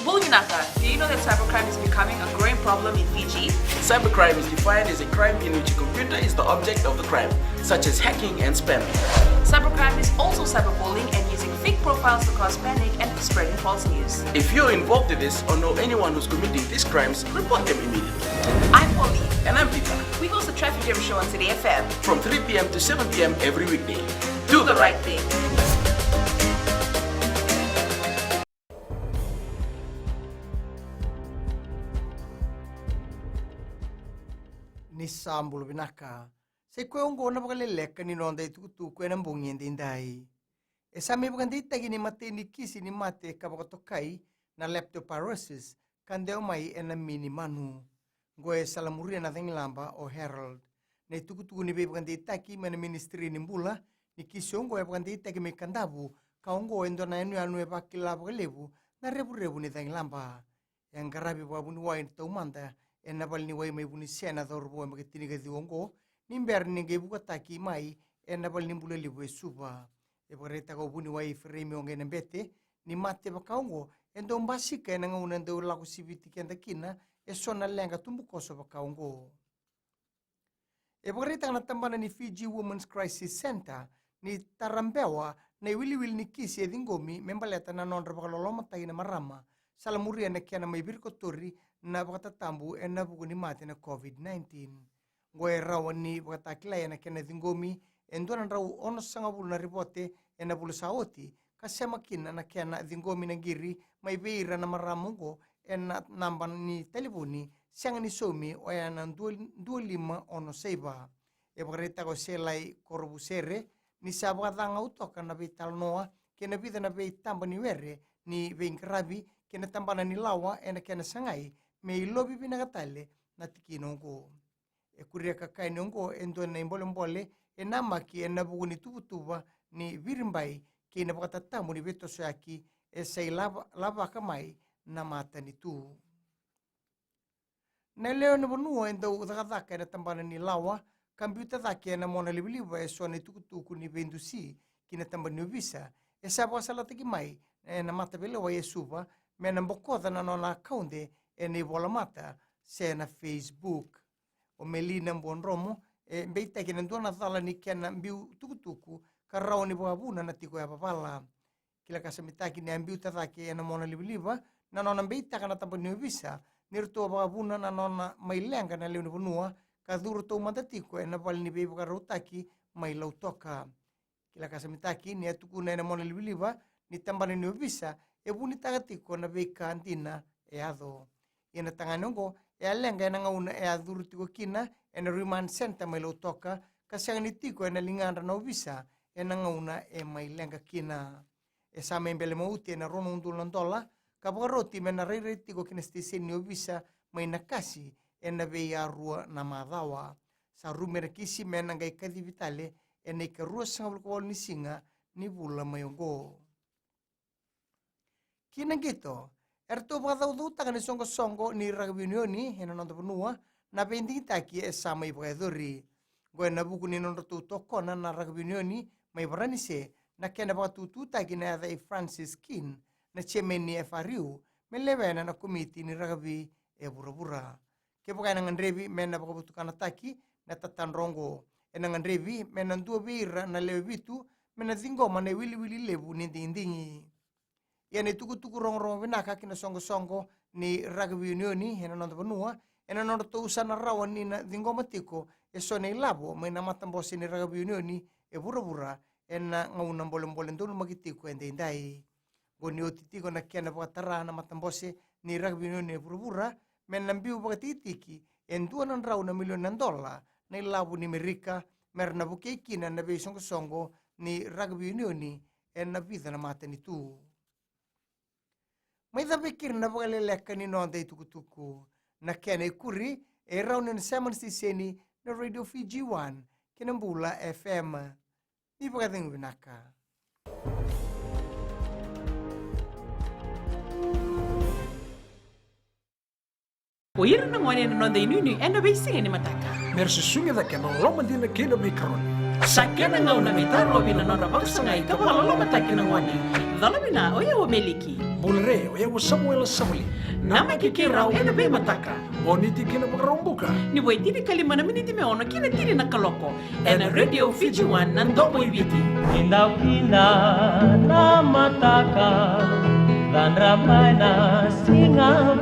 Buljinaka, do you know that cybercrime is becoming a growing problem in Fiji? Cybercrime is defined as a crime in which a computer is the object of the crime, such as hacking and spamming. Cybercrime is also cyberbullying and using fake profiles to cause panic and spreading false news. If you're involved in this or know anyone who's committing these crimes, report them immediately. I'm Polly. And I'm Peter. We host the Traffic Jam Show on City FM. From 3 p.m. to 7 p.m. every weekday. Do the right thing. Ni sambul binaka. Se kwe ungo na bakale leka ni nonda itu kwe na mbungi ndindai. E sami bakandi tagi ni mate ni kisi ni mate kabakatokai na leptospirosis kandeo mai ena mini manu. Goe salamuria na lamba o Herald. Na tuku ni bakandi taki mena ministry ni mbula ni kisi ungo e bakandi taki me kandabu ka ungo endo na enu e bakila bakalebu na rebu ni lamba. Yang garabi babu ni wain taumanda ena bal ni way may buni sena dorbo ay makitini ka diwongo nimber ni gebu kataki mai ena bal ni mbula libu suba e pareta ko buni way frame onge nembete ni mate bakaongo endo mbasika ena nguna ndo la kusibiti kenda kina e sona lenga tumbu koso bakaongo e pareta na tambana ni Fiji Women's Crisis Center ni tarambewa na wili ni kisi edingomi membaleta na nondra bakaloloma tagina marama salamuria na kiana may birkotori na bakatatambu na buguni mate na COVID-19. Ngoy rawan ni bakatakilaya na kiana dingomi enduan raw ono sangabul na ribote na bulusaoti kasema kina na kiana dingomi na giri may beira na maramungo na namban ni telefoni siyang ni somi o yan lima ono seba. E bakarita ko selay korbusere ni sabakatanga utoka na bital noa kina bida na bitamba ni were ni bengkrabi kina tambana ni lawa ena kina sangai me ilobi pinagatale na tikinongo. E kuria kakai nongo endo na imbole e namaki e nabuguni tubutuba ni virimbai ki na pakatatamu ni beto soyaki e say lava kamay na mata ni tu. Na leo na bonua endo udakadaka na tambana ni lawa kambiuta dake na mona libiliba e so ni tukutuku ni bendusi ki na tambana ni ubisa e sabo salataki mai e na mata belewa e suba me na mbokota na nona akaunte e ni bola mata se na Facebook o melina mbonromo e mbeita ki nandua thala ni kiana mbiu tukutuku karao ni babuna na tiko ya papala kila kasamitaki ni ambiu tathaki e na mona libiliba na nona mbeita kana tampo ni ubisa nirto babuna na nona mailenga na leo ni bonua kaduru to matatiko e na bali ni beibu karotaki mai lautoka kila kasamitaki ni atuku na mona libiliba ni tambani ni ubisa e buni tagatiko na beika antina e ado. Ina tanganongo e alenga na ngauna e aduru tiko kina e na remand center mai lautoka kasang ni tiko e na linganda na ubisa e na ngauna e mai lenga kina. E sa membele mauti e na rono undulandola kapakaroti me na rei tiko kina stesen ni ubisa mai nakasi e na beia rua na madawa. Sa rumera kisi me na ngai kadi vitale e na ikarua sangabulkawal ni singa ni bula mayongo. Kina gitu, erto bakadau takan ni songo ni rugby unioni hena nonto penua na pending taki e sama ibakadori. Goe na buku ni nonto toko na rugby unioni mai barani se na kena bakatutu taki na ada Francis Kin na chairman ni FRU melevena na komiti ni rugby e bura-bura. Kepakai na ngandrevi mena bakabutukana taki na tatanrongo. E na ngandrevi mena dua beira na lewitu mena zingoma na wili lebu ni dindingi. Yani tuku rong vinaka kina songo ni rugby unioni hena nonto penua ena nonto to usana rawan ni na dingoma tiko e sone labo mai na matambosi ni rugby unioni e bura-bura ena ngauna bolem dulu magitiko ende indai goni otitiko na kiana bakatara na matambosi ni rugby unioni e bura-bura men nambiu bakatitiki endua nan rauna milion ng dola na labo ni Amerika merna bukekina na be songo ni rugby unioni ena vida na mata ni tu. May pikir na pagaleleka ni nonda tukutuku na kena ikuri e raunin saman siseni na Radio Fiji 1 kinambula FM. Di pagdating binaka. Kuira na ngwani na nonda inuni ena basing ni mataka. Mersusunga da kena loma dina kena mikron. Sakena ngau na mitaro bina nonda baksangay kapala loma taki na ngwani. Dala bina oya o meliki. Bulre, eu Samuel Sauli. Nama kikirau ena be mataka. Boniti kina makarombuka. Ni wai tiri kalimana miniti me ono kina tiri na kaloko. Ena radio Fijuan nandopo ibiti. Indah-indah na mata kau dan ramai na singa